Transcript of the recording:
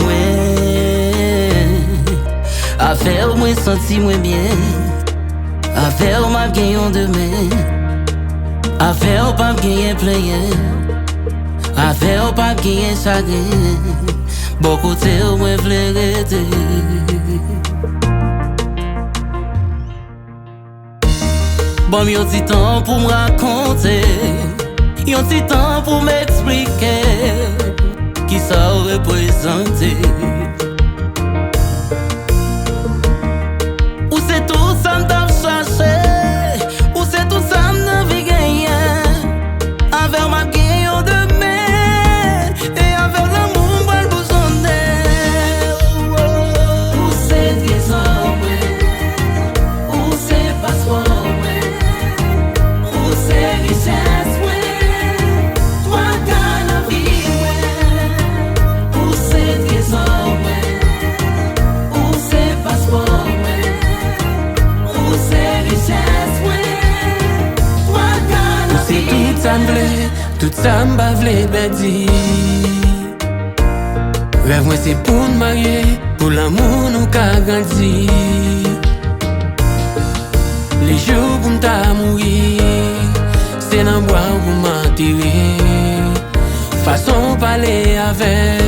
moi. Affaire moi senti moins bien. Affaire m'a gagné demain. Affaire pas gagner plein. Affaire pas gagner chagrin. Bon côté moi vle rester. Bon yon petit temps pour me raconter. Yon petit temps pour m'expliquer qui ça représente. Ou c'est tout ça m't'a cherché, ou c'est tout ça m't'a vu gagner. Avec ma gagne demain, et avec l'amour m'va l'bousonner. Ou c'est trésor, ou c'est passeport, ou c'est richesse, toi qu'à la vie, ou c'est trésor, ou c'est passeport. Tout ça m'a vle bedi. Rêve moi c'est pour nous marier, pour l'amour nous qu'a grandi. Les jours pour m'ta mourir, c'est dans bois pour m'enterrer. Façon parler avec